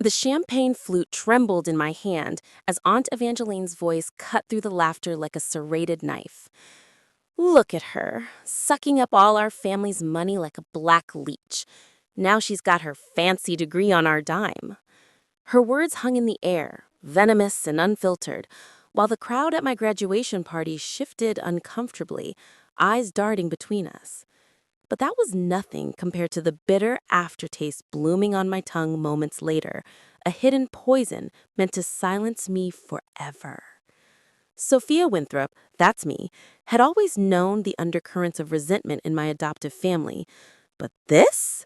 The champagne flute trembled in my hand as Aunt Evangeline's voice cut through the laughter like a serrated knife. Look at her, sucking up all our family's money like a black leech. Now she's got her fancy degree on our dime. Her words hung in the air, venomous and unfiltered, while the crowd at my graduation party shifted uncomfortably, eyes darting between us. But that was nothing compared to the bitter aftertaste blooming on my tongue moments later, a hidden poison meant to silence me forever. Sophia Winthrop, that's me, had always known the undercurrents of resentment in my adoptive family. But this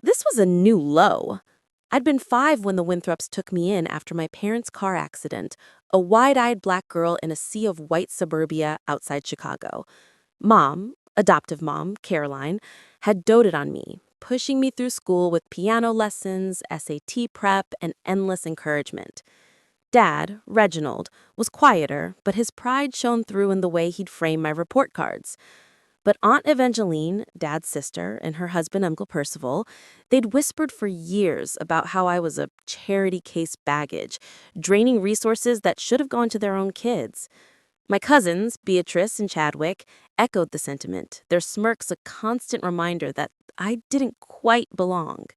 was a new low. I'd been 5 when the Winthrops took me in after my parents' car accident, a wide-eyed black girl in a sea of white suburbia outside Chicago. Mom, adoptive mom, Caroline, had doted on me, pushing me through school with piano lessons, SAT prep, and endless encouragement. Dad, Reginald, was quieter, but his pride shone through in the way he'd frame my report cards. But Aunt Evangeline, Dad's sister, and her husband, Uncle Percival, they'd whispered for years about how I was a charity case baggage, draining resources that should have gone to their own kids. My cousins, Beatrice and Chadwick, echoed the sentiment, their smirks a constant reminder that I didn't quite belong.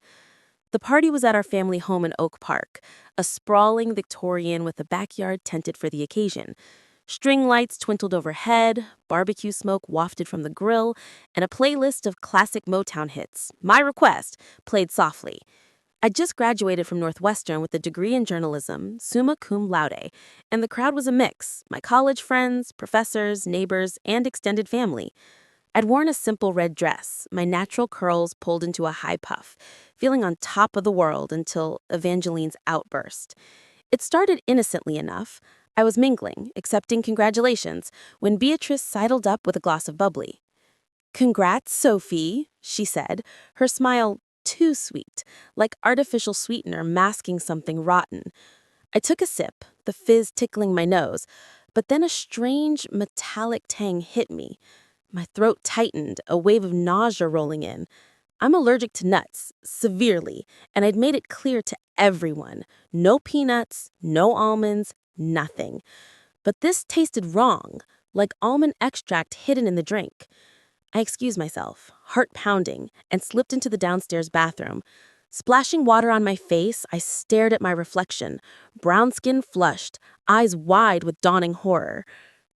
The party was at our family home in Oak Park, a sprawling Victorian with a backyard tented for the occasion. String lights twinkled overhead, barbecue smoke wafted from the grill, and a playlist of classic Motown hits, my request, played softly. I'd just graduated from Northwestern with a degree in journalism, summa cum laude, and the crowd was a mix, my college friends, professors, neighbors, and extended family. I'd worn a simple red dress, my natural curls pulled into a high puff, feeling on top of the world until Evangeline's outburst. It started innocently enough. I was mingling, accepting congratulations, when Beatrice sidled up with a glass of bubbly. "Congrats, Sophie," she said, her smile too sweet, like artificial sweetener masking something rotten. I took a sip, the fizz tickling my nose, but then a strange, metallic tang hit me. My throat tightened, a wave of nausea rolling in. I'm allergic to nuts, severely, and I'd made it clear to everyone. No peanuts, no almonds, nothing. But this tasted wrong, like almond extract hidden in the drink. I excused myself, heart pounding, and slipped into the downstairs bathroom. Splashing water on my face, I stared at my reflection, brown skin flushed, eyes wide with dawning horror.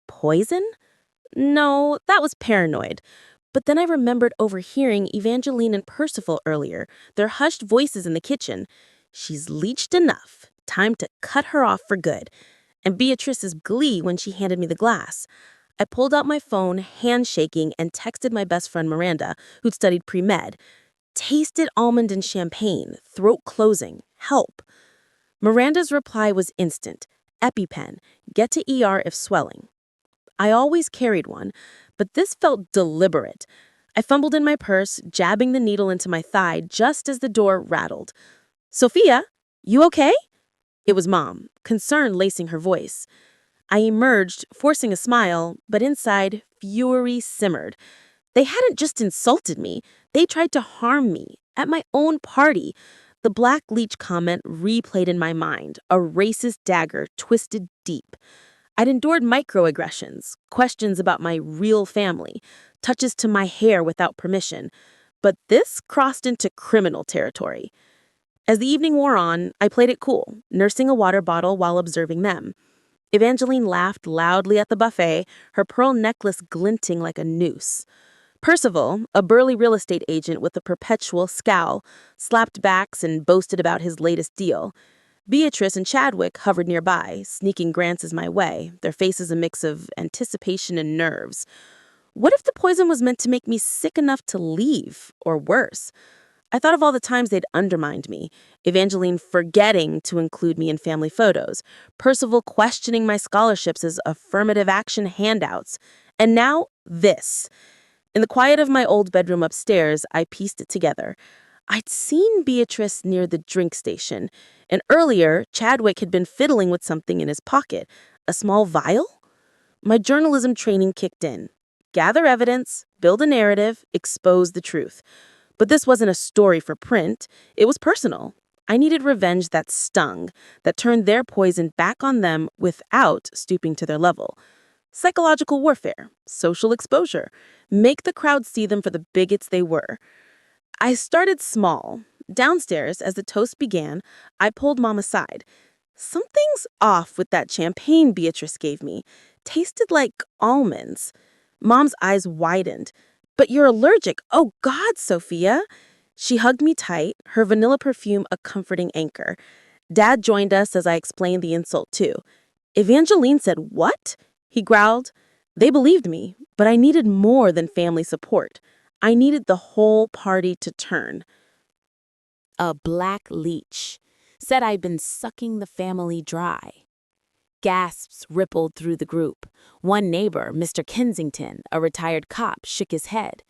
Poison? No, that was paranoid. But then I remembered overhearing Evangeline and Percival earlier, their hushed voices in the kitchen. She's leeched enough. Time to cut her off for good. And Beatrice's glee when she handed me the glass. I pulled out my phone, hand shaking, and texted my best friend Miranda, who'd studied pre-med. Tasted almond and champagne, throat closing, help. Miranda's reply was instant. EpiPen, get to ER if swelling. I always carried one, but this felt deliberate. I fumbled in my purse, jabbing the needle into my thigh just as the door rattled. "Sophia, you okay?" It was Mom, concern lacing her voice. I emerged, forcing a smile, but inside, fury simmered. They hadn't just insulted me, they tried to harm me, at my own party. The Black Leech comment replayed in my mind, a racist dagger twisted deep. I'd endured microaggressions, questions about my real family, touches to my hair without permission, but this crossed into criminal territory. As the evening wore on, I played it cool, nursing a water bottle while observing them. Evangeline laughed loudly at the buffet, her pearl necklace glinting like a noose. Percival, a burly real estate agent with a perpetual scowl, slapped backs and boasted about his latest deal. Beatrice and Chadwick hovered nearby, sneaking glances my way, their faces a mix of anticipation and nerves. What if the poison was meant to make me sick enough to leave, or worse? I thought of all the times they'd undermined me, Evangeline forgetting to include me in family photos, Percival questioning my scholarships as affirmative action handouts, and now this. In the quiet of my old bedroom upstairs, I pieced it together. I'd seen Beatrice near the drink station, and earlier, Chadwick had been fiddling with something in his pocket, a small vial? My journalism training kicked in. Gather evidence, build a narrative, expose the truth. But this wasn't a story for print. It was personal. I needed revenge that stung, that turned their poison back on them without stooping to their level. Psychological warfare, social exposure, make the crowd see them for the bigots they were. I started small. Downstairs, as the toast began, I pulled Mom aside. Something's off with that champagne Beatrice gave me. Tasted like almonds. Mom's eyes widened. But you're allergic. Oh, God, Sophia. She hugged me tight, her vanilla perfume a comforting anchor. Dad joined us as I explained the insult, too. Evangeline said, "What?" He growled. They believed me, but I needed more than family support. I needed the whole party to turn. A black leech said I'd been sucking the family dry. Gasps rippled through the group. One neighbor, Mr. Kensington, a retired cop, shook his head.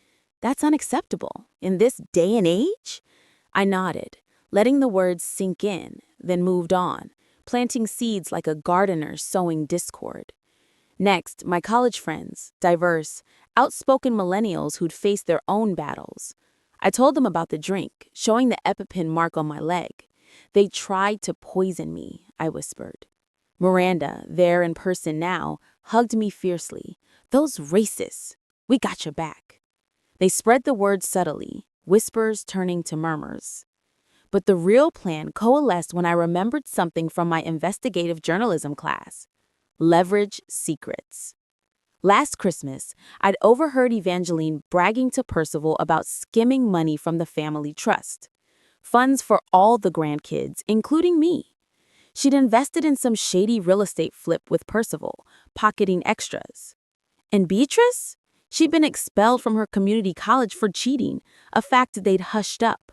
That's unacceptable. In this day and age? I nodded, letting the words sink in, then moved on, planting seeds like a gardener sowing discord. Next, my college friends, diverse, outspoken millennials who'd faced their own battles. I told them about the drink, showing the EpiPen mark on my leg. They tried to poison me, I whispered. Miranda, there in person now, hugged me fiercely. Those racists, we got your back. They spread the word subtly, whispers turning to murmurs. But the real plan coalesced when I remembered something from my investigative journalism class. Leverage secrets. Last Christmas, I'd overheard Evangeline bragging to Percival about skimming money from the family trust. Funds for all the grandkids, including me. She'd invested in some shady real estate flip with Percival, pocketing extras. And Beatrice? She'd been expelled from her community college for cheating, a fact they'd hushed up.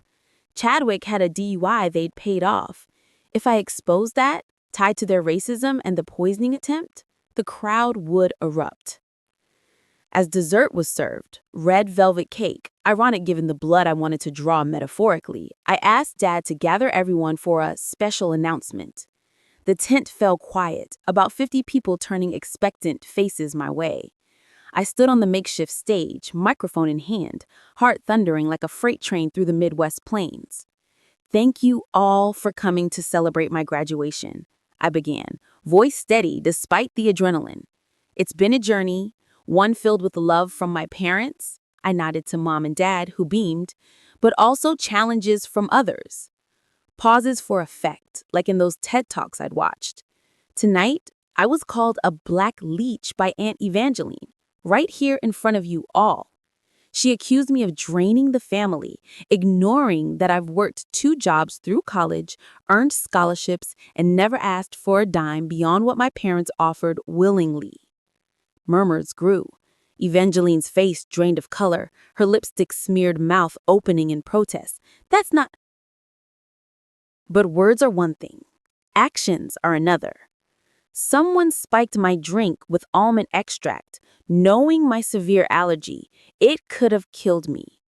Chadwick had a DUI they'd paid off. If I exposed that, tied to their racism and the poisoning attempt, the crowd would erupt. As dessert was served, red velvet cake, ironic given the blood I wanted to draw metaphorically, I asked Dad to gather everyone for a special announcement. The tent fell quiet, about 50 people turning expectant faces my way. I stood on the makeshift stage, microphone in hand, heart thundering like a freight train through the Midwest plains. Thank you all for coming to celebrate my graduation, I began, voice steady despite the adrenaline. It's been a journey, one filled with love from my parents, I nodded to Mom and Dad, who beamed, but also challenges from others. Pauses for effect, like in those TED Talks I'd watched. Tonight, I was called a black leech by Aunt Evangeline, right here in front of you all. She accused me of draining the family, ignoring that I've worked 2 jobs through college, earned scholarships, and never asked for a dime beyond what my parents offered willingly. Murmurs grew. Evangeline's face drained of color, her lipstick-smeared mouth opening in protest. That's not... But words are one thing. Actions are another. Someone spiked my drink with almond extract, knowing my severe allergy. It could have killed me.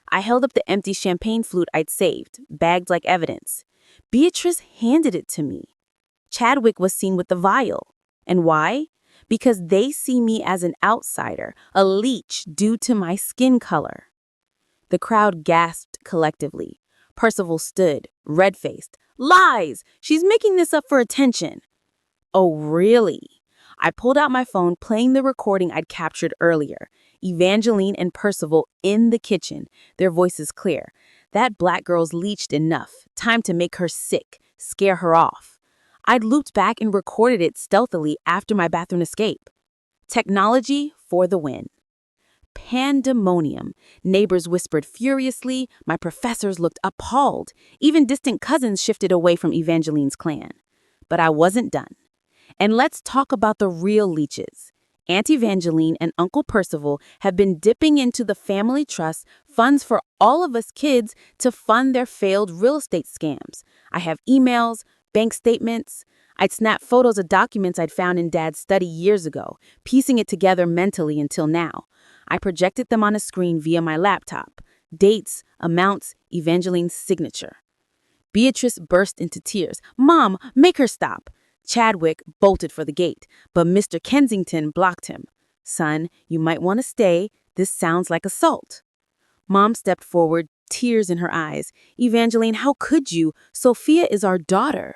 I held up the empty champagne flute I'd saved, bagged like evidence. Beatrice handed it to me. Chadwick was seen with the vial. And why? Because they see me as an outsider, a leech due to my skin color. The crowd gasped collectively. Percival stood, red-faced. Lies! She's making this up for attention. Oh, really? I pulled out my phone, playing the recording I'd captured earlier. Evangeline and Percival in the kitchen, their voices clear. That black girl's leeched enough. Time to make her sick, scare her off. I'd looped back and recorded it stealthily after my bathroom escape. Technology for the win. Pandemonium. Neighbors whispered furiously. My professors looked appalled. Even distant cousins shifted away from Evangeline's clan. But I wasn't done. And let's talk about the real leeches. Aunt Evangeline and Uncle Percival have been dipping into the family trust funds for all of us kids to fund their failed real estate scams. I have emails, bank statements. I'd snapped photos of documents I'd found in Dad's study years ago, piecing it together mentally until now. I projected them on a screen via my laptop. Dates, amounts, Evangeline's signature. Beatrice burst into tears. Mom, make her stop. Chadwick bolted for the gate, but Mr. Kensington blocked him. Son, you might want to stay. This sounds like assault. Mom stepped forward, tears in her eyes. "Evangeline, how could you? Sophia is our daughter."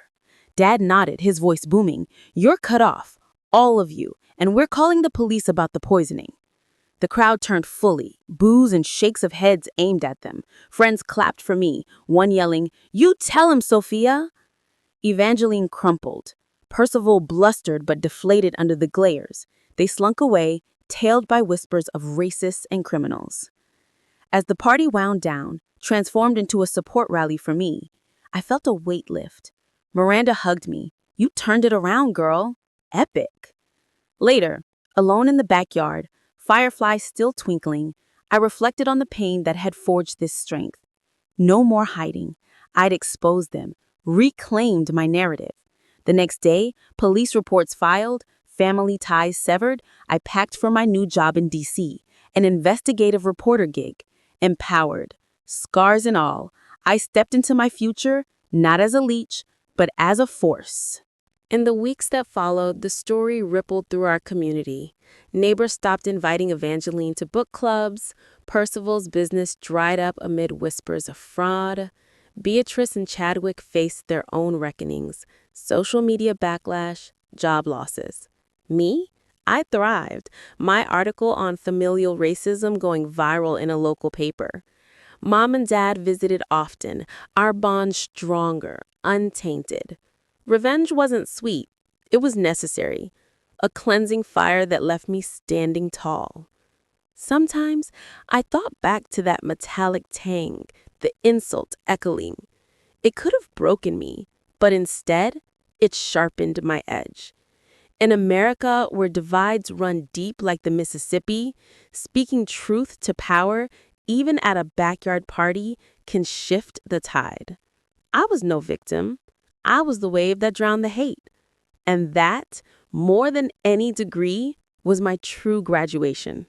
Dad nodded, his voice booming. "You're cut off, all of you, and we're calling the police about the poisoning." The crowd turned fully, boos and shakes of heads aimed at them. Friends clapped for me, one yelling, "You tell him, Sophia!" Evangeline crumpled. Percival blustered but deflated under the glares. They slunk away, tailed by whispers of racists and criminals. As the party wound down, transformed into a support rally for me, I felt a weight lift. Miranda hugged me. "You turned it around, girl. Epic." Later, alone in the backyard, fireflies still twinkling, I reflected on the pain that had forged this strength. No more hiding. I'd exposed them, reclaimed my narrative. The next day, police reports filed, family ties severed, I packed for my new job in DC, an investigative reporter gig. Empowered, scars and all, I stepped into my future, not as a leech, but as a force. In the weeks that followed, the story rippled through our community. Neighbors stopped inviting Evangeline to book clubs. Percival's business dried up amid whispers of fraud. Beatrice and Chadwick faced their own reckonings, social media backlash, job losses. Me? I thrived, my article on familial racism going viral in a local paper. Mom and Dad visited often, our bond stronger, untainted. Revenge wasn't sweet, it was necessary, a cleansing fire that left me standing tall. Sometimes I thought back to that metallic tang, the insult echoing. It could have broken me, but instead, it sharpened my edge. In America, where divides run deep like the Mississippi, speaking truth to power, even at a backyard party, can shift the tide. I was no victim. I was the wave that drowned the hate. And that, more than any degree, was my true graduation.